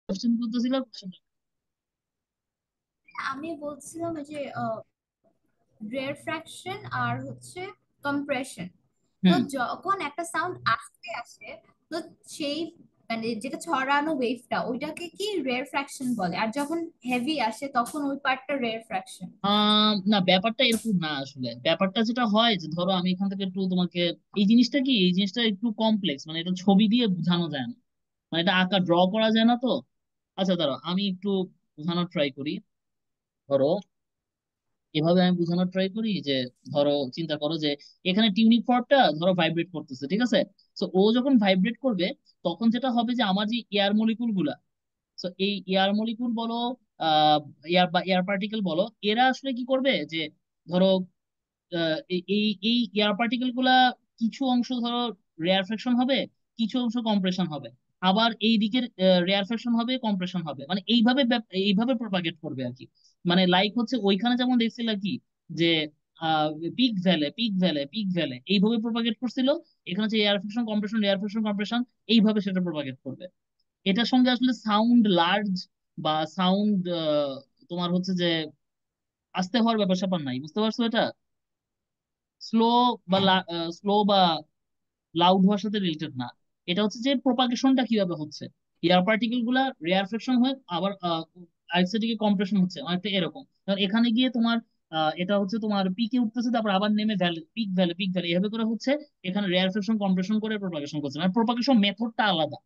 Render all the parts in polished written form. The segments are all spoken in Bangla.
কোশ্চেন করতেছিল কোশ্চেন। আমি বলছিলাম ওই যে রেয়ারফ্যাকশন আর হচ্ছে কম্প্রেশন। তো হুম। যখন একটা সাউন্ড আসতে আসে, তো সেই মানে যেটা ছড়ানো ওয়েভটা ওইটাকে কি রেয়ারফ্যাকশন বলে, আর যখন হেভি আসে তখন ওই পার্টটা রেয়ারফ্যাকশন। না, ব্যাপারটা এরকম না। আসলে ব্যাপারটা যেটা হয় যে ধরো আমি এখান থেকে একটু তোমাকে, এই জিনিসটা একটু কমপ্লেক্স, মানে এটা ছবি দিয়ে বোঝানো যায় না, মানে এটা আঁকা ড্র করা যায় না তো। আচ্ছা ধরো আমি একটু বোঝানোর ট্রাই করি। ধরো এভাবে আমি বোঝানোর ট্রাই করি যে ধরো চিন্তা করো যে এখানে টিউনিক ফর্কটা ধরো ভাইব্রেট করতেছে, ঠিক আছে? তো ও যখন ভাইব্রেট করবে তখন যেটা হবে যে আমার যে এয়ার মলিকুল গুলা, তো এই এয়ার মলিকুল বলো, এয়ার বা এয়ার পার্টিকেল বলো, এরা আসলে কি করবে যে ধরো এই এই এই এয়ার পার্টিকেল গুলা কিছু অংশ ধরো রেয়ারফেকশন হবে, কিছু অংশ কম্প্রেশন হবে, আবার এই দিকের রেয়ারফেকশন হবে, কম্প্রেশন হবে, মানে এইভাবে প্রপাগেট করবে আর কি। মানে লাইক হচ্ছে ওইখানে যেমন দেখছিল কি যে peak valley peak valley peak valley এইভাবে প্রপাগেট করছিল, এখানে হচ্ছে এয়ারফেকশন কম্প্রেশন এয়ারফেকশন কম্প্রেশন, এইভাবে সেটা প্রপাগেট করবে। এটার সঙ্গে আসলে সাউন্ড লার্জ বা সাউন্ড তোমার হচ্ছে যে আস্তে হওয়ার ব্যাপার স্যাপার নাই, বুঝতে পারছো এটা? স্লো বা হ্যাঁ। স্লো বা লাউড হওয়ার সাথে রিলেটেড না। এটা হচ্ছে যে প্রপাগেশনটা কিভাবে হচ্ছে, এয়ার পার্টিকেল গুলা রেয়ারফেকশন হয়ে আবার আরেকটা দিকে কম্প্রেশন হচ্ছে, অনেকটা এরকম। কারণ এখানে গিয়ে তোমার এটা হচ্ছে তোমার পিকে উঠতেছে, তারপর আবার নেমে valley peak valley peak valley এভাবে করে হচ্ছে। এখানে রেয়ারফেকশন কম্প্রেশন করে প্রপাগেশন করছে, মানে প্রপাগেশন মেথডটা আলাদা।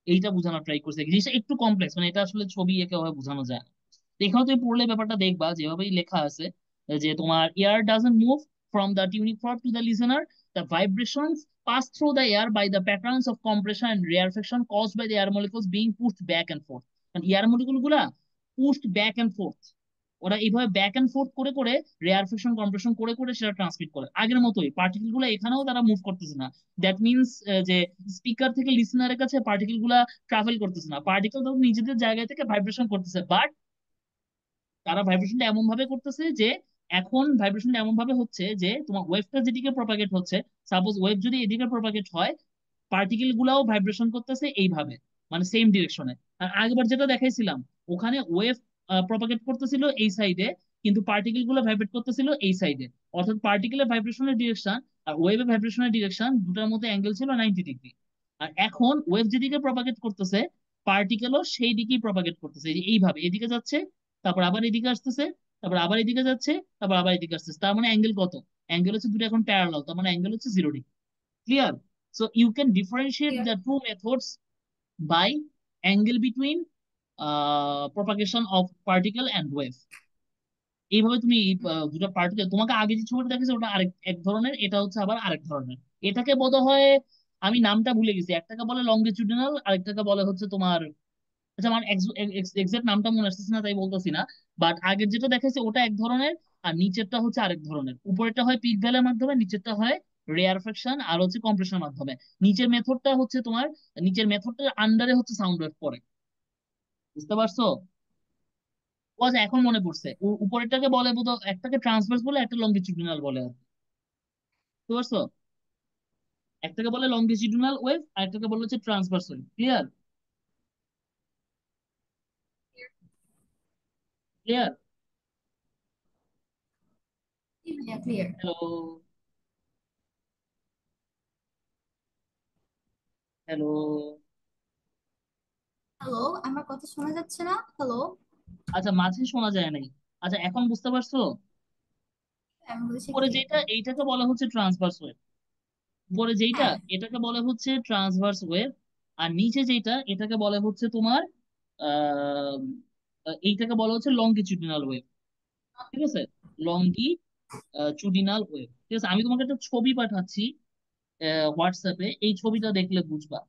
এইটা বোঝানোর ট্রাই করছে, জিনিসটা একটু কমপ্লেক্স, মানে এটা আসলে ছবি এঁকে ওভাবে বোঝানো যায় না। তো এখানে তুমি পড়লে ব্যাপারটা দেখবা যেভাবেই লেখা আছে যে তোমার air doesn't move from the tunic fork to the listener, the vibrations pass through the air by the patterns of compression and rarefaction caused by the air molecules being pushed back and forth. কারণ এয়ার মলিকুল গুলা pushed back and forth, ওরা এইভাবে ব্যাক এন্ড ফোর্থ করে করে রেয়ারফেকশন কম্প্রেশন করে করে সেটা ট্রান্সমিট করে আগের মতোই। পার্টিকেল গুলো এখানেও তারা মুভ করতেছে না। দ্যাট মিনস যে স্পিকার থেকে লিসনারের কাছে পার্টিকেল গুলা ট্রাভেল করতেছে না, পার্টিকেল তখন নিজেদের জায়গা থেকে ভাইব্রেশন করতেছে, বাট তারা ভাইব্রেশনটা এমন ভাবে করতেছে যে এখন ভাইব্রেশনটা এমন ভাবে হচ্ছে যে তোমার ওয়েভটা যেদিকে প্রপাগেট হচ্ছে, সাপোজ ওয়েভ যদি এদিকে প্রপাগেট হয়, পার্টিকেল গুলাও ভাইব্রেশন করতেছে এইভাবে, মানে সেম ডিরেকশনে। আর আগেবার যেটা দেখাইছিলাম, ওখানে ওয়েভ প্রপাগেট করতেছিল এই সাইডে, কিন্তু পার্টিকেল গুলো ভাইব্রেট করতেছিল এই সাইডে। অর্থাৎ পার্টিকেলের ভাইব্রেশনের ডিরেকশন আর ওয়েভের ভাইব্রেশনের ডিরেকশন দুটার মধ্যে অ্যাঙ্গেল ছিল 90 ডিগ্রি। আর এখন ওয়েভ যেদিকে প্রপাগেট করতেছে, পার্টিকেলও সেই দিকেই প্রপাগেট করতেছে, এই যে এইভাবে এদিকে যাচ্ছে, তারপর আবার এদিকে আসতেছে, তারপর আবার এদিকে যাচ্ছে, তারপর আবার এদিকে আসতেছে। তার মানে অ্যাঙ্গেল কত? অ্যাঙ্গেল হচ্ছে দুটো এখন প্যারালাল, তার মানে অ্যাঙ্গেল হচ্ছে 0 degree. Clear? So you can differentiate the two methods by angle between propagation of particle and wave. এইভাবে তুমি এই, দুটো পার্টিকেল, তোমাকে আগে যে ছবিটা দেখেছো ওটা আরেক এক ধরনের, এটা হচ্ছে আবার আরেক ধরনের। এটাকে বোধ হয় আমি নামটা ভুলে গেছি, একটাকে বলে লঙ্গিটিউডিনাল, আরেকটাকে বলে হচ্ছে তোমার, আচ্ছা আমার এক্সাক্ট নামটা মনে আসতেছে না তাই বলতেছি না। বাট আগের যেটা দেখাইছে ওটা এক ধরনের, আর নিচেরটা হচ্ছে আরেক ধরনের। উপরেরটা হয় পিক ভ্যালের মাধ্যমে, নিচেরটা হয় রেয়ারফেকশন আর হচ্ছে কম্প্রেশনের মাধ্যমে। নিচের মেথডটা হচ্ছে তোমার, নিচের মেথডটার আন্ডারে হচ্ছে সাউন্ড ওয়েভ পড়ে, বুঝতে পারছো? ও আচ্ছা এখন মনে পড়ছে, উপরেরটাকে বলে বোধ হয়, একটাকে ট্রান্সভার্স বলে, একটা লঙ্গিটিউডিনাল বলে আর কি। বুঝতে পারছো? একটাকে বলে লঙ্গিটিউডিনাল ওয়েভ আর একটাকে বলে হচ্ছে transverse wave. Clear? Clear? Clear. Hello? Hello? Hello, আমার কথা শোনা যাচ্ছে না? হ্যালো। আচ্ছা মাঝে শোনা যায় নাই। আচ্ছা এখন বুঝতে পারছো? আমি বলেছি উপরে ক্লিয়ার। যেটা এইটাকে বলা হচ্ছে ট্রান্সভার্স ওয়েভ, উপরে যেইটা হ্যাঁ। এটাকে বলে হচ্ছে ট্রান্সভার্স ওয়েভ, আর নিচে যেটা এটাকে বলে হচ্ছে তোমার আহ এইটাকে বলা হচ্ছে লঙ্গিটিউডিনাল ওয়েভ। ঠিক আছে? Longitudinal wave. ঠিক আছে, আমি তোমাকে একটা ছবি পাঠাচ্ছি হোয়াটসঅ্যাপে, এই ছবিটা দেখলে বুঝবা।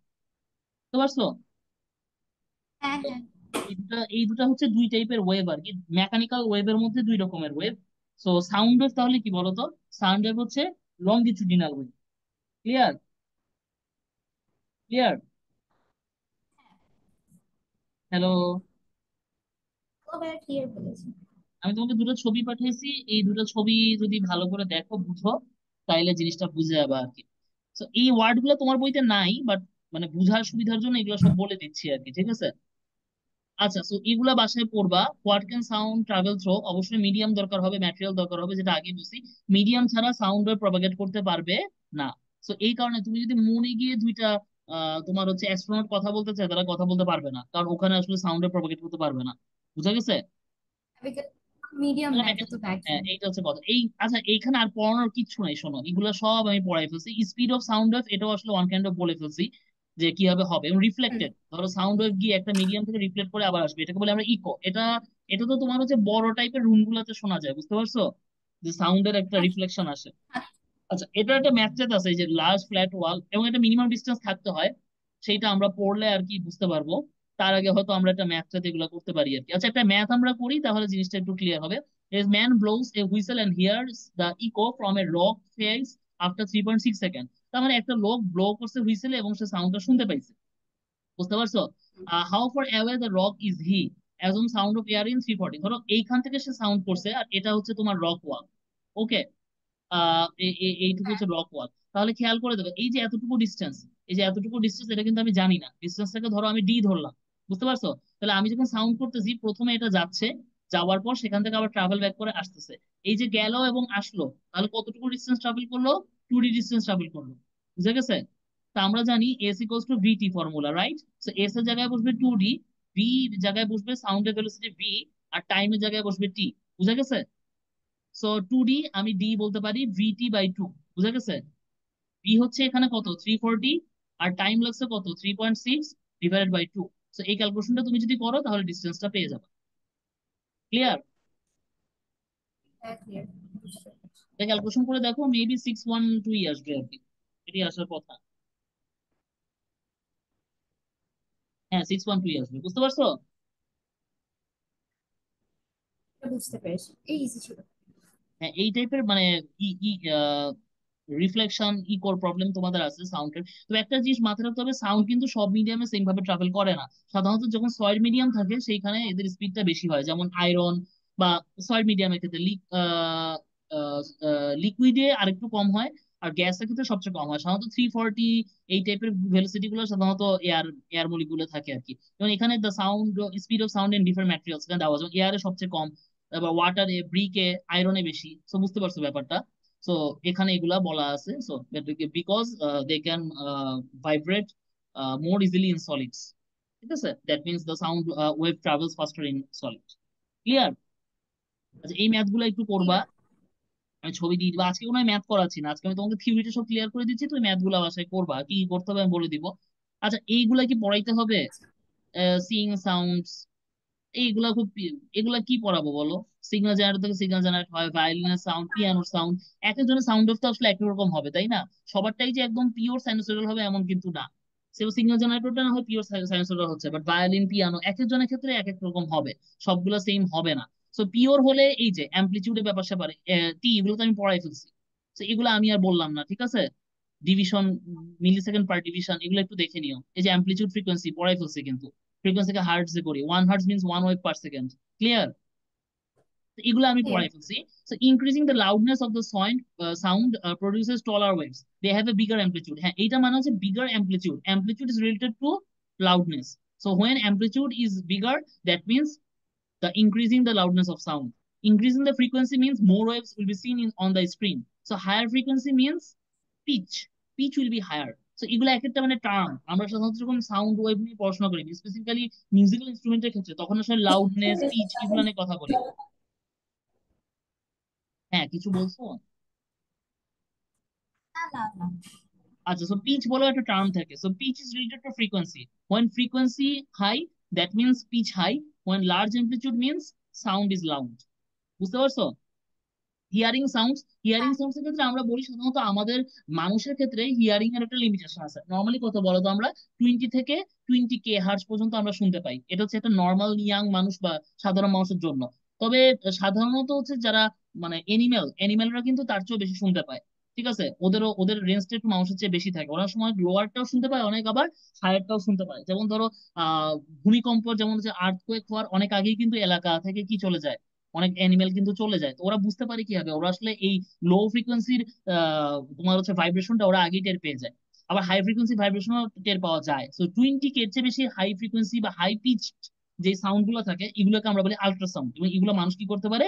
বুঝতে পারছো? হ্যাঁ, হ্যাঁ। এই দুটা হচ্ছে দুই টাইপের ওয়েভ আর কি। মেকানিক্যাল ওয়েভের মধ্যে দুই রকমের ওয়েভ। সো সাউন্ড ওয়েভ তাহলে কি বলতো? সাউন্ড ওয়েভ হচ্ছে longitudinal wave. Clear? Clear? Hello? ও ভাইয়া ক্লিয়ার বলেছি। আমি তোমাকে দুটো ছবি পাঠিয়েছি, এই দুটো ছবি যদি ভালো করে দেখো বুঝো, তাইলে জিনিসটা বুঝে যাবে আর কি। তো এই ওয়ার্ড গুলো তোমার বইতে নাই, বাট মানে বুঝার সুবিধার জন্য এগুলো সব বলে দিচ্ছি আর কি, ঠিক আছে? আচ্ছা, সো এগুলা বাসায় পড়বা। What can sound travel through, অবশ্যই মিডিয়াম দরকার হবে, ম্যাটেরিয়াল দরকার হবে, যেটা আগে বলছি। মিডিয়াম ছাড়া সাউন্ড ওয়েভ প্রপাগেট করতে পারবে না। সো এই কারণে তুমি যদি মুনে গিয়ে দুইটা তোমার হচ্ছে অ্যাস্ট্রোনট কথা বলতে চায়, তারা কথা বলতে পারবে না, কারণ ওখানে আসলে সাউন্ড ওয়েভ প্রপাগেট করতে পারবে না। বুঝা গেছে? মিডিয়াম মানে না, এটা তো হ্যাঁ, ভ্যাকিউম। এইটা হচ্ছে কথা। আচ্ছা, এইখানে আর পড়ানোর কিচ্ছু নাই, শোনো, এগুলো সব আমি পড়াই ফেলছি। স্পিড অফ সাউন্ড ওয়েভ এটাও আসলে ওয়ান কাইন্ড অফ বলে ফেলছি যে কিভাবে হবে। এবং হুম। রিফ্লেক্টেড, ধরো সাউন্ড ওয়েভ গিয়ে একটা মিডিয়াম থেকে রিফ্লেক্ট করে আবার আসবে, এটাকে বলে আমরা ইকো। এটা এটা তো তোমার হচ্ছে বড় টাইপের রুম গুলাতে শোনা যায়, বুঝতে পারছো, যে সাউন্ডের একটা রিফ্লেকশন আসে। আচ্ছা, এটা একটা ম্যাথড আছে, এই যে লার্জ ফ্ল্যাট ওয়াল, এবং একটা মিনিমাম ডিস্টেন্স থাকতে হয়, সেইটা আমরা পড়লে আর কি বুঝতে পারবো। তার আগে হয়তো আমরা একটা ম্যাথড এগুলো করতে পারি আর কি। আচ্ছা, একটা ম্যাথ আমরা করি, তাহলে জিনিসটা একটু ক্লিয়ার হবে। A man blows a whistle and hears the echo from a rock face after 3.6 second. তার মানে একটা লোক ব্লো করছে হুইসেলে এবং সে সাউন্ডটা শুনতে পাইছে, বুঝতে পারছো? How far away the rock is he, assume sound of air in 340। ধরো এইখান থেকে সে সাউন্ড করছে, আর এটা হচ্ছে তোমার রক ওয়াল। ওকে, এইটুকু হ্যাঁ। হচ্ছে রক ওয়াল। তাহলে খেয়াল করে দেবে, এই যে এতটুকু ডিস্টেন্স, এই যে এতটুকু ডিস্টেন্স, এটা কিন্তু আমি জানি না। ডিস্টেন্সটাকে ধরো আমি ডি ধরলাম, বুঝতে পারছো? তাহলে আমি যখন সাউন্ড করতেছি, প্রথমে এটা যাচ্ছে, যাওয়ার পর সেখান থেকে আবার ট্রাভেল ব্যাক করে আসতেছে। এই যে গেল এবং আসলো, তাহলে কতটুকু ডিস্টেন্স ট্রাভেল করলো? 2D ডিস্টেন্স ট্রাভেল করলো। বুঝে গেছে? তা আমরা জানি S equals to VT formula, right? So S এর জায়গায় বসবে 2D, ভি জায়গায় বসবে সাউন্ডের ভেলোসিটি ভি, আর টাইমের জায়গায় বসবে টি। বুঝা গেছে? সো 2D আমি ডি বলতে পারি VT/2। বুঝা গেছে? ভি হচ্ছে এখানে কত, 340, আর টাইম লাগছে কত, 3.6 ডিভাইডেড বাই 2। সো এই ক্যালকুলেশনটা তুমি যদি করো, তাহলে ডিস্টেন্সটা পেয়ে যাবে। ক্লিয়ার? হ্যাঁ, ক্লিয়ার। এটা ক্যালকুলেশন করে দেখো, মেবি 612 আসবে আর কি, এটি আসার কথা। হ্যাঁ, 612 আসবে, বুঝতে পারছো? বুঝতে পেরেছি, এই ইজি ছিল। হ্যাঁ, এই টাইপের মানে ই রিফ্লেকশন ইকোর প্রবলেম তোমাদের আছে সাউন্ডের। তো একটা জিনিস মাথায় রাখতে হবে, সাউন্ড কিন্তু সব মিডিয়ামে সেম ভাবে ট্রাভেল করে না। সাধারণত যখন সয়েড মিডিয়াম থাকে, সেইখানে এদের স্পিডটা বেশি হয়, যেমন আয়রন বা সয়েড মিডিয়ামের ক্ষেত্রে লিকুইডে আরেকটু কম হয়, আর গ্যাসের ক্ষেত্রে সবচেয়ে কম হয়। সাধারণত 340 এই টাইপের ভেলোসিটি গুলো সাধারণত এয়ার এয়ার মলিকুলে থাকে আর কি। যেমন এখানে the sound speed of sound in different materials এখানে দেওয়া আছে, যেমন এয়ারে সবচেয়ে কম, তারপর ওয়াটারে, ব্রিকে, আয়রনে বেশি। সো বুঝতে পারছো ব্যাপারটা? সো এখানে এগুলা বলা আছে। So because they can vibrate more easily in solids. ঠিক আছে, that means the sound wave travels faster in solid. Clear? আচ্ছা, এই ম্যাথ গুলো একটু করবা। ক্লিয়ার। আমি ছবি দিয়ে দিবো, আজকে কোনো ম্যাথ করাচ্ছি না, আজকে আমি তোমাকে থিওরিটা সব ক্লিয়ার করে দিচ্ছি, তুমি ম্যাথ গুলো বাসায় করবা, কি কি করতে হবে আমি বলে দিব। আচ্ছা, এইগুলা কি পড়াইতে হবে? সিং সাউন্ড, এইগুলা এগুলা কি পড়াবো বলো? সিগন্যাল জেনারেটর থেকে সিগন্যাল জেনারেট হয়, ভায়োলিনের সাউন্ড, পিয়ানোর সাউন্ড। এক একজনের সাউন্ড অফ তো আসলে এক রকম হবে, তাই না? সবারটাই যে একদম পিওর সাইনোসয়েডাল হবে এমন কিন্তু না। সে সিগন্যাল জেনারেটরটা না হয় পিওর সাইনোসয়েডাল হচ্ছে, বাট ভায়োলিন, পিয়ানো এক একজনের ক্ষেত্রে এক এক রকম হবে, সবগুলো সেম হবে না। সো পিওর হলে এই যে অ্যামপ্লিচিউডের ব্যাপার স্যাপারে, টি, এগুলো তো আমি পড়াই ফেলছি। তো এগুলো আমি আর বললাম না, ঠিক আছে? ডিভিশন, মিলি সেকেন্ড পার ডিভিশন, এগুলো একটু দেখে নিও। এই যে অ্যামপ্লিচিউড, ফ্রিকোয়েন্সি পড়াই ফেলছি কিন্তু। ফ্রিকোয়েন্সিকে হার্টজ এ করি, 1 hertz means 1 wave per second. Clear? এগুলো আমি ক্লিয়ার। পড়াই ফেলছি। So increasing the loudness of the sound produces taller waves. They have a bigger amplitude. হ্যাঁ, এইটা মানে হচ্ছে bigger amplitude. Amplitude is related to loudness. So when amplitude is bigger, that means the increasing the loudness of sound. Increasing the frequency means more waves will be seen on the screen. So higher frequency means pitch. Pitch will be higher. So এগুলো এক একটা মানে টার্ম, আমরা সাধারণত যখন সাউন্ড ওয়েভ নিয়ে পড়াশোনা করি, স্পেসিফিক্যালি মিউজিক্যাল ইনস্ট্রুমেন্টের ক্ষেত্রে, তখন আসলে লাউডনেস, পিচ এগুলো নিয়ে কথা বলি। হ্যাঁ, কিছু বলছো? না, না, না। আচ্ছা, সো পিচ বলে একটা টার্ম থাকে। So pitch is related to frequency. When frequency high, that means pitch high. When large amplitude means sound is loud. বুঝতে পারছো? হিয়ারিং সাউন্ডস এর ক্ষেত্রে আমরা বলি, সাধারণত আমাদের মানুষের ক্ষেত্রে হিয়ারিং এর একটা লিমিটেশন আছে। নর্মালি কত বলো তো, আমরা 20 থেকে 20 K হার্টজ পর্যন্ত আমরা শুনতে পাই, এটা হচ্ছে একটা নর্মাল ইয়াং মানুষ বা সাধারণ মানুষের জন্য। তবে সাধারণত হচ্ছে যারা মানে এনিমেলরা কিন্তু তার চেয়েও বেশি শুনতে পায়। ঠিক আছে, ওদের রেঞ্জটা একটু মানুষের চেয়ে বেশি থাকে, ওরা সময় লোয়ারটাও শুনতে পায় অনেক, আবার হায়ারটাও শুনতে পায়। যেমন ধরো আহ ভূমিকম্প, যেমন হচ্ছে আর্থকোয়েক হওয়ার অনেক আগেই কিন্তু এলাকা থেকে কি চলে যায়, অনেক অ্যানিমেল কিন্তু চলে যায়। তো ওরা বুঝতে পারে কিভাবে, ওরা আসলে এই লো ফ্রিকোয়েন্সির তোমার হচ্ছে ভাইব্রেশনটা ওরা আগেই টের পেয়ে যায়। আবার হাই ফ্রিকোয়েন্সি ভাইব্রেশনও টের পাওয়া যায়। সো 20 K এর চেয়ে বেশি হাই ফ্রিকোয়েন্সি বা হাই পিচ যে সাউন্ড গুলো থাকে এগুলোকে আমরা বলি আল্ট্রাসাউন্ড, এবং এগুলো মানুষ কি করতে পারে,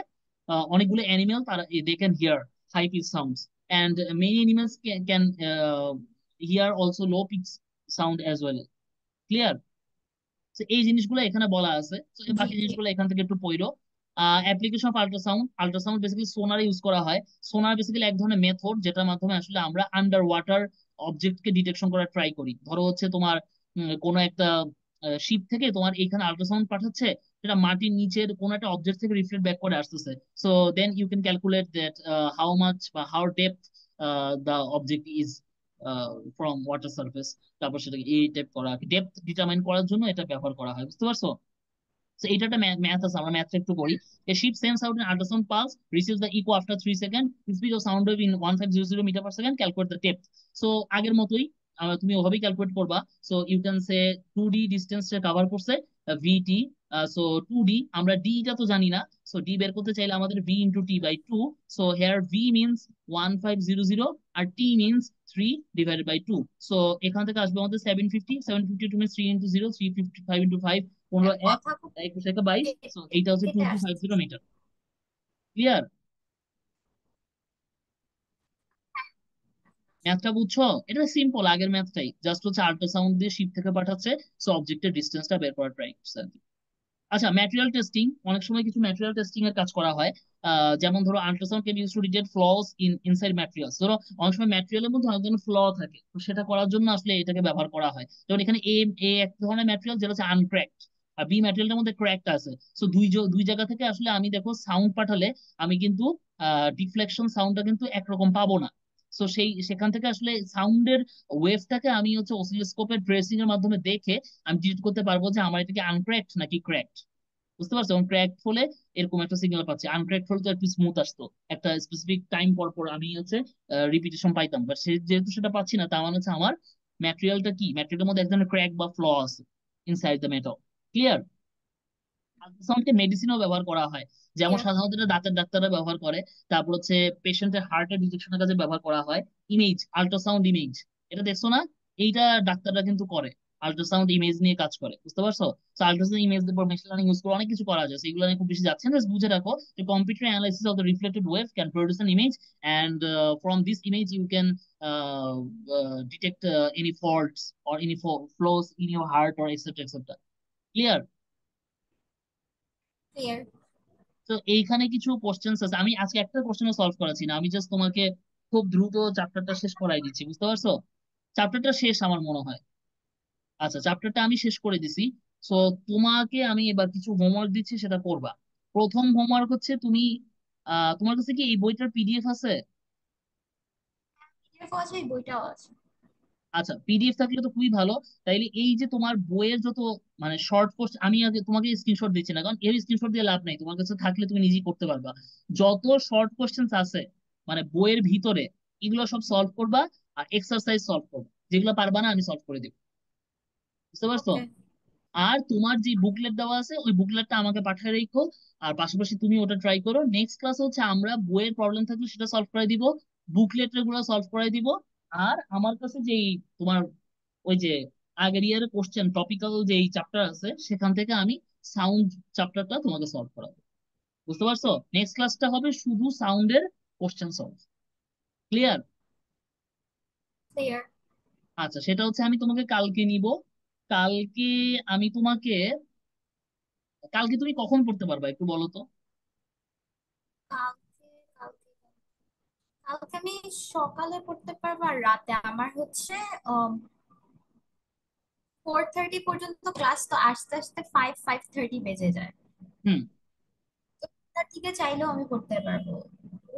অনেকগুলো অ্যানিমেল তারা they can hear high pitch sounds, and many animals can hear also low pitch sound as well. Clear? এই জিনিসগুলো এখানে বলা আছে। তো এই জি বাকি জি। জিনিসগুলো এখান থেকে একটু পড়ো। Application of ultrasound, ultrasound basically সোনার ইউজ করা হয়। সোনার বেসিক্যালি এক ধরনের মেথড যেটার মাধ্যমে আসলে আমরা আন্ডার ওয়াটার অবজেক্টকে ডিটেকশন করার ট্রাই করি। ধরো হচ্ছে তোমার কোনো একটা শিপ থেকে তোমার এইখানে আল্ট্রাসাউন্ড পাঠাচ্ছে, সেটা মাটির নিচের কোনো একটা অবজেক্ট থেকে রিফ্লেক্ট ব্যাক করে আসতেছে। So then you can calculate that how much বা how depth the object is from water surface. তারপর সেটাকে এই টাইপ করা, ডেপথ ডিটারমাইন করার জন্য এটা ব্যবহার করা হয়। বুঝতে পারছো? So এটা একটা ম্যাথ আছে, আমরা ম্যাথটা একটু করি। A ship sends out an ultrasound pulse, receives the echo after 3 seconds. The speed of sound wave in 1500 meter per second. Calculate the depth. So আগের মতোই তুমি ওভাবেই ক্যালকুলেট করবা। So you can say 2D distance cover করছে ভিটি। সো 2D, আমরা ডি টা তো জানি না। সো ডি বের করতে চাইলে আমাদের V into T by two. So here V means 1500, আর টি মিনস 3/2। সো এখান থেকে আসবে আমাদের 750, 752 মিনস 3 ইন্টু 0, 355 ইন্টু 5, 15 হ্যাঁ, এক, কথা খুব 21 22। সো এইটা হচ্ছে টু কেটে টু ফাইভ আসছে। Zero metre. ক্লিয়ার? ম্যাথটা বুঝছো? এটা সিম্পল, আগের ম্যাথটাই, জাস্ট হচ্ছে আল্ট্রাসাউন্ড দিয়ে শিপ থেকে পাঠাচ্ছে। সো অবজেক্টের ডিস্টেন্সটা বের করার ট্রাই করছে আর কি। আচ্ছা, ম্যাটেরিয়াল টেস্টিং, অনেক সময় কিছু ম্যাটেরিয়াল টেস্টিং এর কাজ করা হয়। যেমন ধরো ultrasound can use to detect flaws inside materials. ধরো অনেক সময় ম্যাটেরিয়ালের মধ্যে অনেক ধরনের ফ্ল থাকে, তো সেটা করার জন্য আসলে এটাকে ব্যবহার করা হয়। যেমন এখানে এ এ এক ধরনের ম্যাটেরিয়াল যেটা হচ্ছে আনক্র্যাকড, আর বি ম্যাটেরিয়ালটার মধ্যে ক্র্যাকড আছে। সো দুই জায়গা থেকে আসলে আমি দেখো সাউন্ড পাঠালে আমি কিন্তু ডিফ্লেকশন সাউন্ডটা কিন্তু একরকম পাবো না। সো সেখান থেকে আসলে সাউন্ডের ওয়েভটাকে আমি হচ্ছে অসিলোস্কোপের ট্রেসিং এর মাধ্যমে দেখে আমি ডিটেক্ট করতে পারবো যে আমার এটা কি আনক্র্যাকড নাকি ক্র্যাকড। বুঝতে পারছো? এবং ক্র্যাক হলে এরকম একটা সিগন্যাল পাচ্ছি, আনক্র্যাক হলে তো একটু স্মুথ আসতো, একটা স্পেসিফিক টাইম পর পর আমি হচ্ছে রিপিটেশন পাইতাম। বাট যেহেতু সেটা পাচ্ছি না, তার মানে হচ্ছে আমার ম্যাটেরিয়ালটা কি, ম্যাটেরিয়ালের মধ্যে এক ধরনের ক্র্যাক বা ফ্ল আছে ইনসাইড দ্য মেটাল। ক্লিয়ার? আল্ট্রাসাউন্ডকে মেডিসিনেও ব্যবহার করা হয়, যেমন ক্লিয়ার। সাধারণত এটা দাঁতের ডাক্তাররা ব্যবহার করে। তারপর হচ্ছে পেশেন্টের হার্টের ডিটেকশনের কাজে ব্যবহার করা হয়। ইমেজ, আল্ট্রাসাউন্ড ইমেজ, এটা দেখছো না? এইটা ডাক্তাররা কিন্তু করে, আল্ট্রাসাউন্ড ইমেজ নিয়ে কাজ করে। বুঝতে পারছো? তো আল্ট্রাসাউন্ড ইমেজ দিয়ে মেশিন লার্নিং ইউজ করে অনেক কিছু করা যায়, সেগুলো নিয়ে খুব বেশি যাচ্ছে না, জাস্ট বুঝে রাখো যে computer analysis of the reflected wave can produce an image, and from this image you can detect any faults or any flaws in your heart or et cetera et cetera. Clear? Clear. তো এইখানে কিছু কোশ্চেন্স আছে, আমি আজকে একটা কোশ্চেনও সলভ করাচ্ছি না, আমি জাস্ট তোমাকে খুব দ্রুত চ্যাপ্টারটা শেষ করাই দিচ্ছি। বুঝতে পারছো? চ্যাপ্টারটা শেষ আমার মনে হয়। আচ্ছা, চ্যাপ্টারটা আমি শেষ করে দিছি। সো তোমাকে আমি এবার কিছু হোমওয়ার্ক দিচ্ছি, সেটা করবা। প্রথম হোমওয়ার্ক হচ্ছে তুমি তোমার কাছে কি এই বইটার পিডিএফ আছে? পিডিএফ আছে, এই বইটাও আছে। আচ্ছা, পিডিএফ থাকলে তো খুবই ভালো। তাইলে এই যে তোমার বইয়ের যত মানে শর্ট কোশ্চেন, আমি আগে তোমাকে স্ক্রিনশট দিচ্ছি না, কারণ এর স্ক্রিনশট দিয়ে লাভ নাই, তোমার কাছে থাকলে তুমি নিজেই করতে পারবা। যত শর্ট কোশ্চেন আছে মানে বইয়ের ভিতরে, এগুলো সব সলভ করবা, আর এক্সারসাইজ সলভ করবা। যেগুলো পারবা না আমি সলভ করে দিব। বুঝতে পারছো? ওকে। আর তোমার যে বুকলেট দেওয়া আছে ওই বুকলেটটা আমাকে পাঠিয়ে রেখো, আর পাশাপাশি তুমি ওটা ট্রাই করো। নেক্সট ক্লাস হচ্ছে আমরা বইয়ের প্রবলেম থাকলে সেটা সলভ করে দিব, বুকলেটের গুলো সলভ করে দিব। আর আমার কাছে যে তোমার ওই যে আগের ইয়ারের কোশ্চেন টপিক্যাল যে চ্যাপ্টার আছে সেখান থেকে আমি সাউন্ড চ্যাপ্টারটা তোমাকে সলভ করাবো। বুঝতে পারছো? নেক্সট ক্লাসটা হবে শুধু সাউন্ডের কোশ্চেন সলভ। ক্লিয়ার? ক্লিয়ার। আচ্ছা, সেটা হচ্ছে আমি তোমাকে কালকে নিব। কালকে আমি তোমাকে, কালকে তুমি কখন পড়তে পারবা একটু বলো তো? কালকে কালকে কালকে আমি সকালে পড়তে পারবো, আর রাতে আমার হচ্ছে 4:30 পর্যন্ত ক্লাস, তো আস্তে আস্তে 5:30 বেজে যায়। হুম। তো তার দিকে চাইলেও আমি করতে পারবো,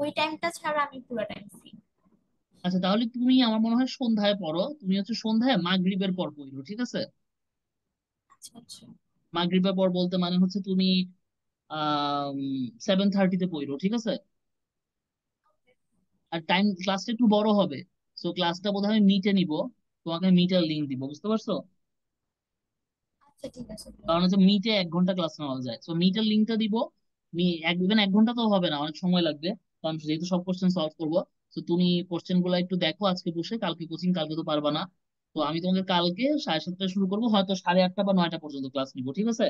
ওই টাইমটা ছাড়া আমি পুরো টাইম ফ্রি। আচ্ছা, তাহলে তুমি আমার মনে হয় সন্ধ্যায় পড়ো, তুমি হচ্ছে সন্ধ্যায় মাগরিবের পর পড়ো, ঠিক আছে? আচ্ছা আচ্ছা। মাগরিবের পর বলতে মানে হচ্ছে তুমি 7:30-তে পড়ো, ঠিক আছে? আর টাইম ক্লাসটা একটু বড় হবে। সো ক্লাসটা বোধহয় আমি মিটে নিব, তোমাকে মিটার লিঙ্ক দিব। বুঝতে পারছো? আচ্ছা ঠিক আছে। কারণ হচ্ছে মিটে 1 ঘন্টা ক্লাস নেওয়া যায়, সো মিটার লিঙ্কটা দিব। ইভেন 1 ঘন্টা তো হবে না, অনেক সময় লাগবে, কারণ যেহেতু সব কোশ্চেন সলভ করবো। তো তুমি কোশ্চেন গুলো একটু দেখো আজকে বসে, কালকে কোচিং, কালকে তো পারবা না। তো আমি তোমাকে কালকে 7:30টায় শুরু করবো, হয়তো 8:30 বা 9টা পর্যন্ত ক্লাস নিবো, ঠিক আছে?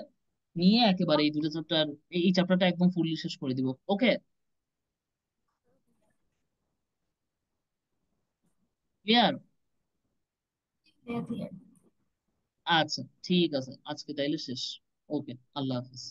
নিয়ে একেবারে এই দুটো চ্যাপ্টার, এই চ্যাপ্টারটা একদম ফুললি শেষ করে দিব। ওকে, ক্লিয়ার? Clear, clear. আচ্ছা, ঠিক আছে, আজকে তাইলে শেষ। ওকে, আল্লাহ হাফিজ।